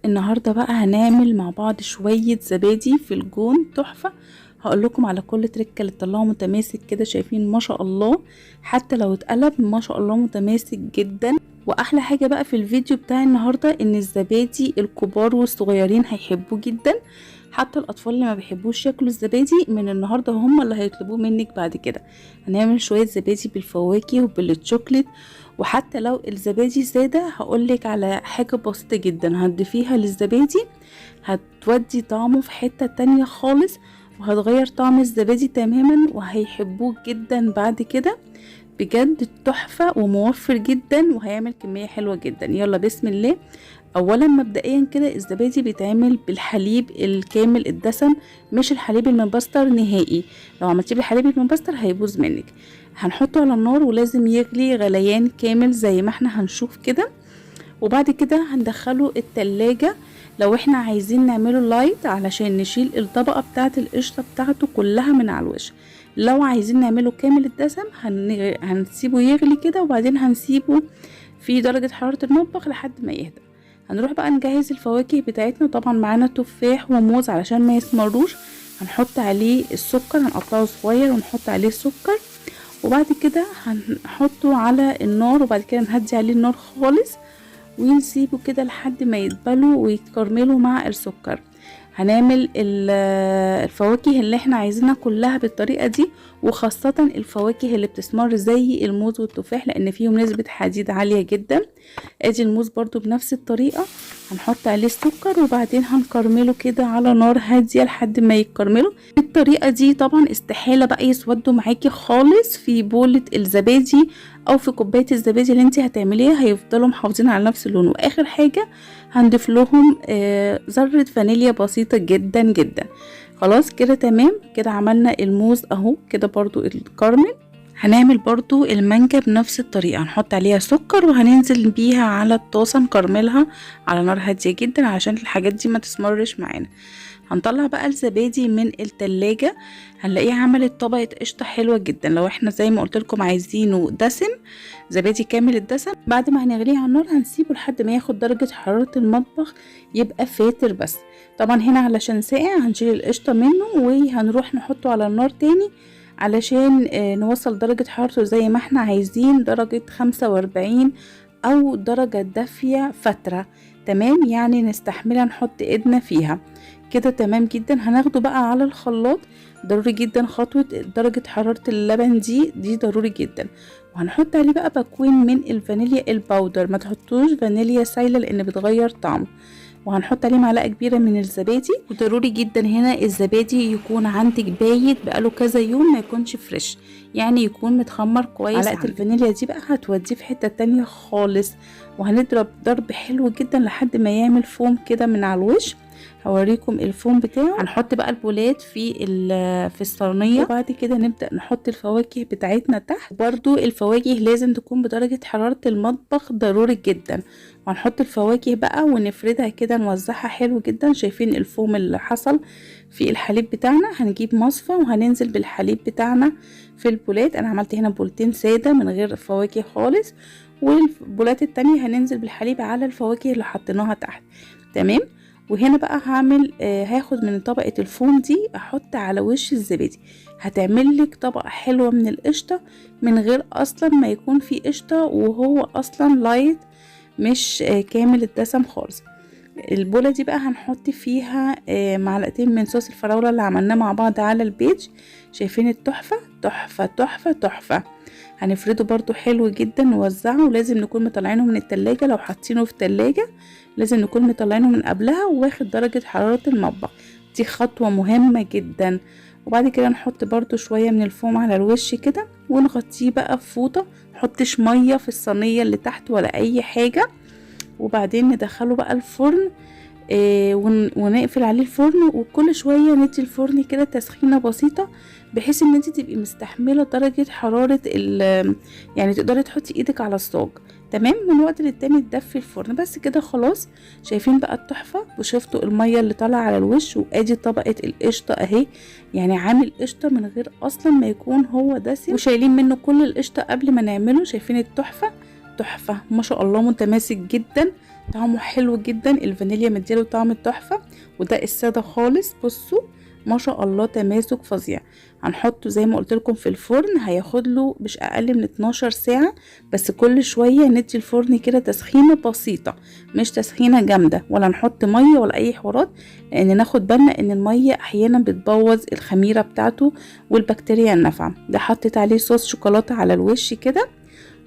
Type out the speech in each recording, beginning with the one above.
النهارده بقى هنعمل مع بعض شوية زبادي في الجون تحفة. هقول لكم على كل تركه اللي تطلعه متماسك كده، شايفين ما شاء الله، حتى لو اتقلب ما شاء الله متماسك جدا. واحلى حاجه بقى في الفيديو بتاع النهارده ان الزبادي الكبار والصغيرين هيحبوه جدا، حتى الاطفال اللي ما بيحبوش ياكلوا الزبادي من النهارده هم اللي هيطلبوه منك بعد كده. هنعمل شويه زبادي بالفواكه وبالشوكليت، وحتى لو الزبادي ساده هقولك على حاجه بسيطه جدا هتضيفيها للزبادي هتودي طعمه في حته تانية خالص، وهتغير طعم الزبادي تماما وهيحبوه جدا بعد كده. بجد تحفة وموفر جدا وهيعمل كمية حلوة جدا. يلا بسم الله. اولا مبدئيا كده الزبادي بيتعمل بالحليب الكامل الدسم، مش الحليب المبستر نهائي. لو عملتيه بالحليب المبستر هيبوظ منك. هنحطه على النار ولازم يغلي غليان كامل زي ما احنا هنشوف كده، وبعد كده هندخله التلاجة. لو احنا عايزين نعمله لايت علشان نشيل الطبقة بتاعة القشطة بتاعته كلها من على الوش. لو عايزين نعمله كامل الدسم هنسيبه يغلي كده، وبعدين هنسيبه في درجة حرارة المطبخ لحد ما يهدى. هنروح بقى نجهز الفواكه بتاعتنا. طبعا معانا تفاح وموز علشان ما يسمروش. هنحط عليه السكر، هنقطعه صغير ونحط عليه السكر، وبعد كده هنحطه على النار، وبعد كده نهدي عليه النار خالص ونسيبه كده لحد ما يتبلوا ويتكرملوا مع السكر. هنعمل الفواكه اللي احنا عايزينها كلها بالطريقة دي، وخاصة الفواكه اللي بتسمر زي الموز والتفاح لان فيهم نسبة حديد عالية جدا. ادي الموز برضو بنفس الطريقة، هنحط عليه السكر وبعدين هنكرمله كده على نار هادية لحد ما يتكرملوا. بالطريقة دي طبعا استحالة بقى يسودوا معاكي خالص في بولة الزبادي او في كوباية الزبادي اللي انت هتعمليها، هيفضلوا محافظين على نفس اللون. واخر حاجة هنضيف لهم ذرة فانيليا بسيطة جدا جدا. خلاص كده تمام. كده عملنا الموز اهو كده برضو الكراميل. هنعمل برضو المانجا بنفس الطريقة، هنحط عليها سكر وهننزل بيها على الطاسة نكرملها على نار هادية جدا عشان الحاجات دي ما تسمرش معانا. هنطلع بقى الزبادي من التلاجة، هنلاقيها عملت طبقة قشطة حلوة جدا. لو احنا زي ما قلت لكم عايزينه دسم، زبادي كامل الدسم، بعد ما هنغليه على النار هنسيبه لحد ما ياخد درجة حرارة المطبخ يبقى فاتر بس. طبعا هنا علشان ساقع هنشيل القشطة منه وهنروح نحطه على النار تاني علشان نوصل درجة حرارته زي ما احنا عايزين، درجة 45 او درجة دافية فترة. تمام، يعني نستحملها نحط ايدنا فيها كده. تمام جدا. هناخده بقى على الخلاط. ضروري جدا خطوة درجة حرارة اللبن دي ضروري جدا. وهنحط عليه بقى بكوين من الفانيليا الباودر، ما تحطوش فانيليا سايلة لان بتغير طعمه. وهنحط عليه معلقه كبيره من الزبادي. وضروري جدا هنا الزبادي يكون عندك بايت بقاله كذا يوم، ما يكونش فريش، يعني يكون متخمر كويس. معلقه الفانيليا دي بقى هتوديه في حته تانية خالص. وهنضرب ضرب حلو جدا لحد ما يعمل فوم كده من على الوش. هوريكم الفوم بتاعه. هنحط بقى البولات في الصينيه، وبعد كده نبدا نحط الفواكه بتاعتنا تحت. برضو الفواكه لازم تكون بدرجه حراره المطبخ ضروري جدا. وهنحط الفواكه بقى ونفردها كده نوزعها حلو جدا. شايفين الفوم اللي حصل في الحليب بتاعنا؟ هنجيب مصفى وهننزل بالحليب بتاعنا في البولات. انا عملت هنا بولتين ساده من غير فواكه خالص، والبولات التانية هننزل بالحليب على الفواكه اللي حطيناها تحت. تمام. وهنا بقى هعمل هاخد من طبقة الفوم دي احط على وش الزبادي، هتعمل لك طبقة حلوة من القشطة من غير اصلا ما يكون في قشطة، وهو اصلا لايت مش كامل الدسم خالص. البولة دي بقى هنحط فيها معلقتين من صوص الفراولة اللي عملناه مع بعض على البيج. شايفين التحفة تحفة تحفة تحفة. هنفرده برضو حلو جدا نوزعه، ولازم نكون مطلعينه من التلاجة. لو حاطينه في تلاجة لازم نكون مطلعينه من قبلها واخد درجة حرارة المطبخ، دي خطوة مهمة جدا. وبعد كده نحط برضو شوية من الفوم على الوش كده ونغطيه بقى بفوطة. محطش مية في اللي تحت ولا اي حاجة. وبعدين ندخله بقى الفرن ونقفل عليه الفرن، وكل شوية ندي الفرن كده تسخينة بسيطة بحيث ان انت تبقي مستحملة درجة حرارة يعني تقدري تحطي ايدك على الصاج. تمام. من وقت للتاني تدفي الفرن بس كده خلاص. شايفين بقى التحفة؟ وشفتوا المية اللي طالعة على الوش، وادي طبقة القشطة اهي، يعني عامل قشطة من غير اصلا ما يكون هو دسم، وشايلين منه كل القشطة قبل ما نعمله. شايفين التحفة؟ تحفة ما شاء الله، متماسك جدا، طعمه حلو جدا، الفانيليا مديله طعم التحفة، وده السادة خالص. بصوا ما شاء الله تماسك فظيع. هنحطه زي ما قلت لكم في الفرن، هياخد له مش اقل من 12 ساعة، بس كل شوية ندي الفرن كده تسخينة بسيطة، مش تسخينة جامدة، ولا نحط مية ولا اي حوارات، لان ناخد بالنا ان المية احيانا بتبوظ الخميرة بتاعته والبكتيريا النافعة. ده حطيت عليه صوص شوكولاتة على الوش كده.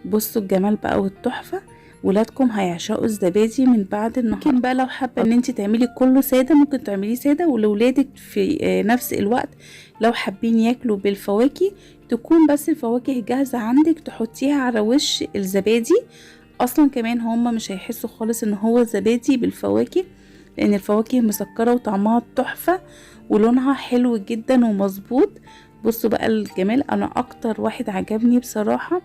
بصوا الجمال بقى والتحفة، ولادكم هيعشقوا الزبادي من بعد النهارده. ممكن بقى لو حابه ان انت تعملي كله ساده ممكن تعمليه ساده، ولولادك في نفس الوقت لو حابين ياكلوا بالفواكه تكون بس الفواكه جاهزه عندك تحطيها على وش الزبادي. اصلا كمان هم مش هيحسوا خالص ان هو زبادي بالفواكه، لان الفواكه مسكره وطعمها تحفه ولونها حلو جدا ومظبوط. بصوا بقى الجمال، انا اكتر واحد عجبني بصراحه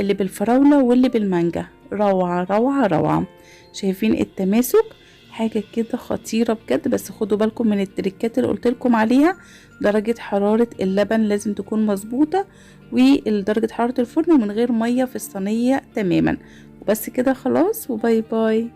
اللي بالفراولة واللي بالمانجا، روعة روعة روعة. شايفين التماسك؟ حاجة كده خطيرة بجد. بس خدوا بالكم من التريكات اللي قلتلكم عليها، درجة حرارة اللبن لازم تكون مظبوطة، ودرجة حرارة الفرن، من غير مية في الصينية تماما. وبس كده خلاص، وباي باي.